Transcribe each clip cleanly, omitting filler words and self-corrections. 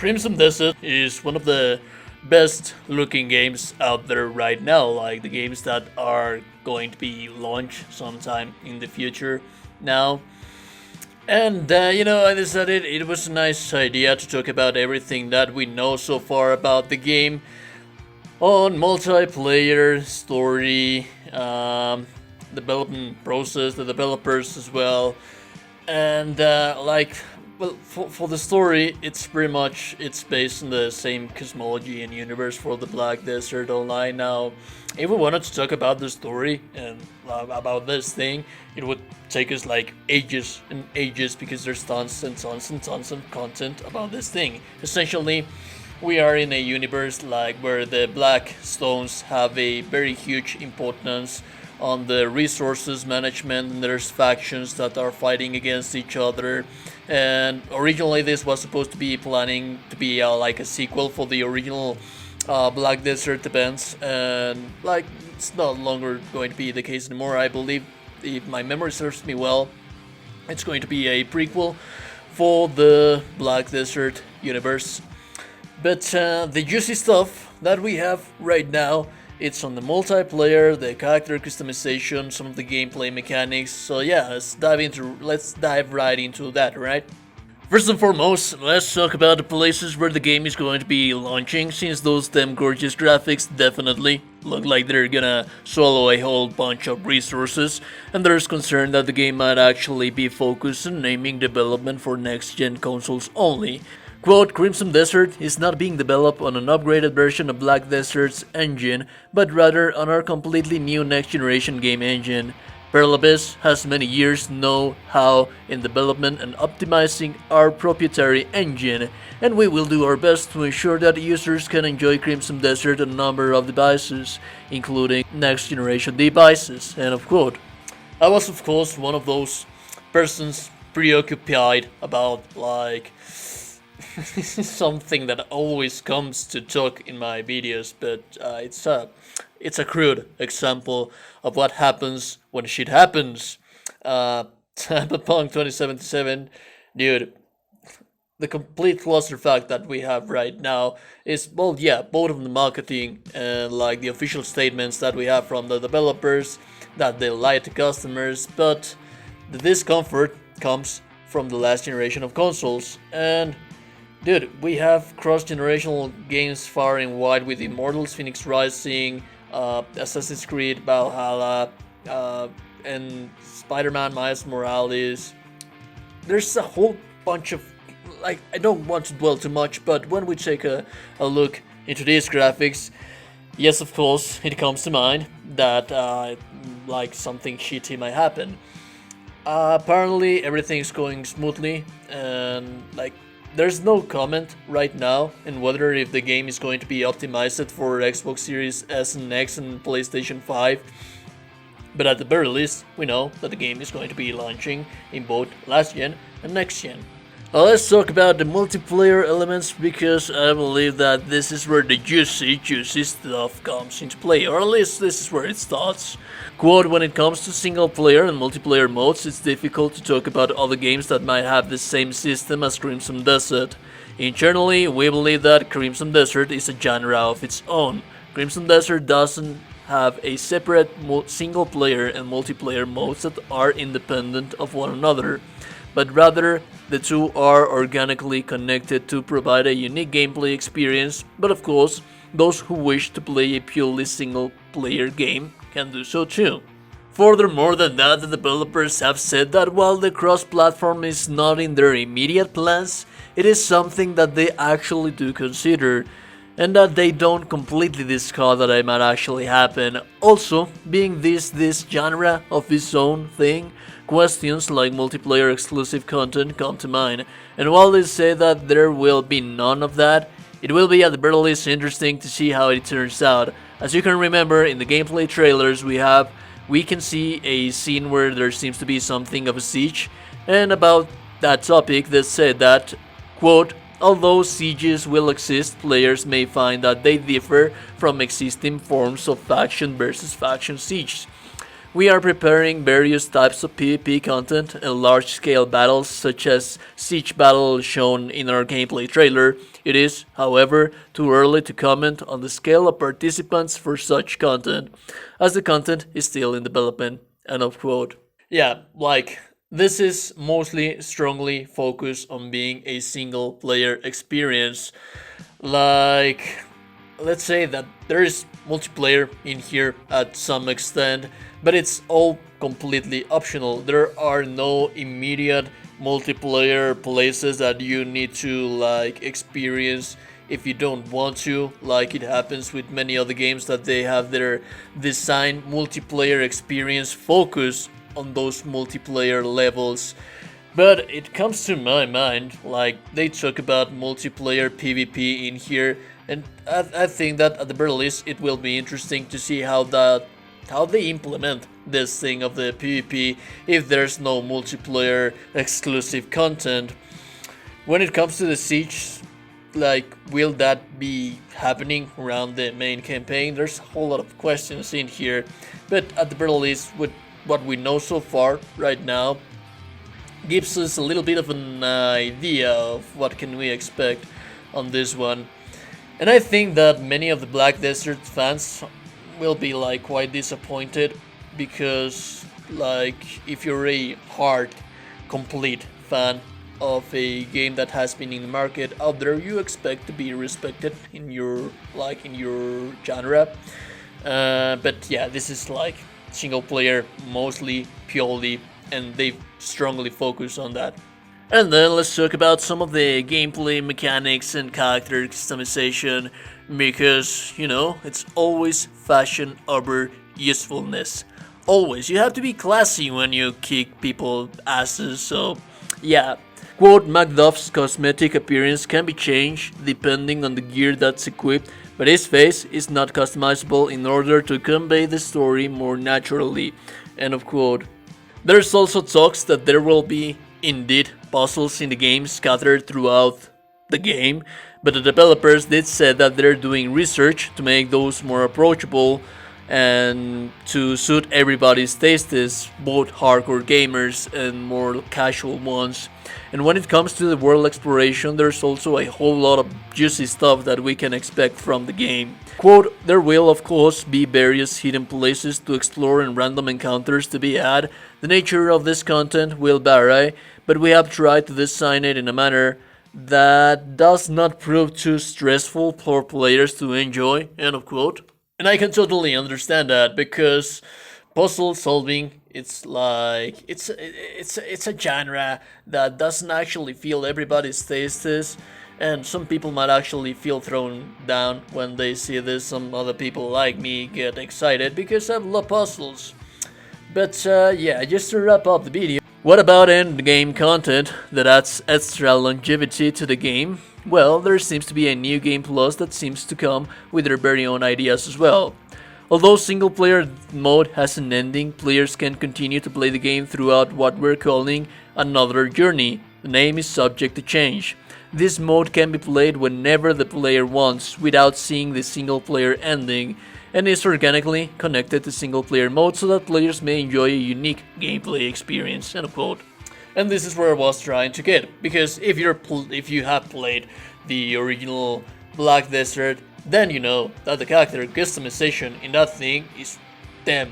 Crimsom Desert is one of the best looking games out there right now, like the games that are going to be launched sometime in the future now. And I decided it was a nice idea to talk about everything that we know so far about the game on multiplayer, story, development process, the developers as well, and for the story, it's pretty much based on the same cosmology and universe for the Black Desert Online. Now, if we wanted to talk about the story and about this thing, it would take us like ages and ages because there's tons and tons and tons of content about this thing. Essentially, we are in a universe like where the Black Stones have a very huge importance on the resources management, and there's factions that are fighting against each other. And originally this was supposed to be planning to be like a sequel for the original Black Desert events, and like it's no longer going to be the case anymore. I believe, if my memory serves me well, it's going to be a prequel for the Black Desert universe. But the juicy stuff that we have right now, it's on the multiplayer, the character customization, some of the gameplay mechanics. So yeah, let's dive right into that, right? First and foremost, let's talk about the places where the game is going to be launching, since those damn gorgeous graphics definitely look like they're gonna swallow a whole bunch of resources, and there's concern that the game might actually be focused on aiming development for next-gen consoles only. Quote, Crimson Desert is not being developed on an upgraded version of Black Desert's engine, but rather on our completely new next-generation game engine. Perlabis has many years know-how in development and optimizing our proprietary engine, and we will do our best to ensure that users can enjoy Crimson Desert on a number of devices, including next-generation devices. End of quote. I was, of course, one of those persons preoccupied about, like, something that always comes to talk in my videos, but it's a crude example of what happens when shit happens. Cyberpunk 2077, dude, the complete clusterfuck that we have right now is, well, yeah, both of the marketing and like the official statements that we have from the developers that they lie to customers, but the discomfort comes from the last generation of consoles. And dude, we have cross-generational games far and wide with Immortals, Phoenix Rising, Assassin's Creed, Valhalla, and Spider-Man Miles Morales. There's a whole bunch of, like, I don't want to dwell too much, but when we take a look into these graphics, yes, of course, it comes to mind that like something shitty might happen. Apparently everything's going smoothly, and like there's no comment right now on whether if the game is going to be optimized for Xbox Series S and X and PlayStation 5, but at the very least, we know that the game is going to be launching in both last gen and next gen. Now let's talk about the multiplayer elements, because I believe that this is where the juicy stuff comes into play, or at least this is where it starts. Quote, when it comes to single player and multiplayer modes, it's difficult to talk about other games that might have the same system as Crimson Desert. Internally, we believe that Crimson Desert is a genre of its own. Crimson Desert doesn't have a separate single player and multiplayer modes that are independent of one another, but rather the two are organically connected to provide a unique gameplay experience. But of course, those who wish to play a purely single player game can do so too. Furthermore than that, the developers have said that while the cross-platform is not in their immediate plans, it is something that they actually do consider, and that they don't completely discard that it might actually happen. Also, being this genre of its own thing, questions like multiplayer exclusive content come to mind, and while they say that there will be none of that, it will be at the very least interesting to see how it turns out. As you can remember, in the gameplay trailers we can see a scene where there seems to be something of a siege, and about that topic they said that, quote, although sieges will exist, players may find that they differ from existing forms of faction versus faction siege. We are preparing various types of PvP content and large-scale battles such as Siege Battle shown in our gameplay trailer. It is, however, too early to comment on the scale of participants for such content, as the content is still in development. End of quote. Yeah, like, this is mostly strongly focused on being a single player experience. Like, let's say that there is multiplayer in here at some extent, but it's all completely optional. There are no immediate multiplayer places that you need to like experience if you don't want to, like it happens with many other games that they have their design multiplayer experience focus on those multiplayer levels. But it comes to my mind, like, they talk about multiplayer PvP in here, and I think that at the very least it will be interesting to see how they implement this thing of the PvP if there's no multiplayer exclusive content. When it comes to the Siege, like, will that be happening around the main campaign? There's a whole lot of questions in here, but at the very least, with what we know so far right now, gives us a little bit of an idea of what can we expect on this one. And I think that many of the Black Desert fans will be like quite disappointed, because like if you're a hard complete fan of a game that has been in the market out there, you expect to be respected in your genre. But yeah, this is like single player mostly, purely, and they strongly focus on that. And then let's talk about some of the gameplay mechanics and character customization, because, you know, it's always fashion over usefulness. Always. You have to be classy when you kick people's asses, so yeah. Quote, Macduff's cosmetic appearance can be changed depending on the gear that's equipped, but his face is not customizable in order to convey the story more naturally. End of quote. There's also talks that there will be indeed puzzles in the game scattered throughout the game, but the developers did say that they're doing research to make those more approachable and to suit everybody's tastes, both hardcore gamers and more casual ones. And when it comes to the world exploration, there's also a whole lot of juicy stuff that we can expect from the game. Quote, there will of course be various hidden places to explore and random encounters to be had. The nature of this content will vary, but we have tried to design it in a manner that does not prove too stressful for players to enjoy. End of quote. And I can totally understand that, because puzzle solving, it's like it's a genre that doesn't actually feel everybody's tastes, and some people might actually feel thrown down when they see this. Some other people like me get excited because I love puzzles. But yeah, just to wrap up the video, what about end game content that adds extra longevity to the game? Well, there seems to be a new game plus that seems to come with their very own ideas as well. Although single player mode has an ending, players can continue to play the game throughout what we're calling another journey. The name is subject to change. This mode can be played whenever the player wants without seeing the single player ending, and is organically connected to single player mode so that players may enjoy a unique gameplay experience. End of quote. And this is where I was trying to get, because if you have played the original Black Desert, then you know that the character customization in that thing is damn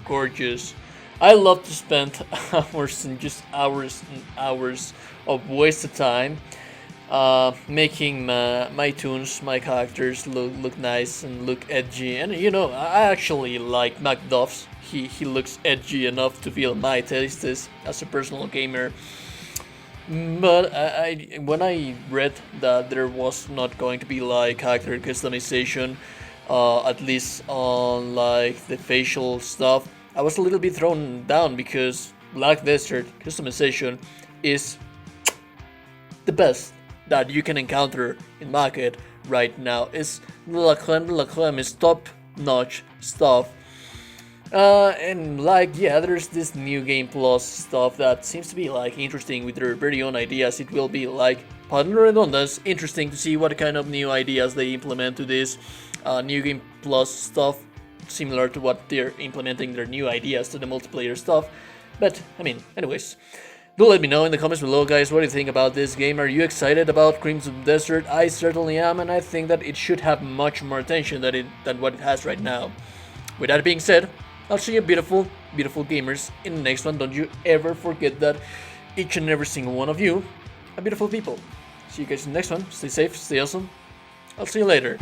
gorgeous. I love to spend hours and just hours and hours of wasted time making my tunes, my characters look nice and look edgy. And you know, I actually like Macduff's. He looks edgy enough to feel my tastes as a personal gamer. But when I read that there was not going to be like character customization, at least on like the facial stuff, I was a little bit thrown down, because Black Desert customization is the best that you can encounter in market right now. It's la creme, is top notch stuff. And like, yeah, there's this new game plus stuff that seems to be like interesting with their very own ideas. It will be like, pardon the redundancy, interesting to see what kind of new ideas they implement to this new game plus stuff. similar to what they're implementing their new ideas to the multiplayer stuff. But, I mean, anyways. Do let me know in the comments below, guys, what do you think about this game. Are you excited about Crimson Desert? I certainly am, and I think that it should have much more attention than what it has right now. With that being said, I'll see you beautiful, beautiful gamers in the next one. Don't you ever forget that each and every single one of you are beautiful people. See you guys in the next one. Stay safe, stay awesome. I'll see you later.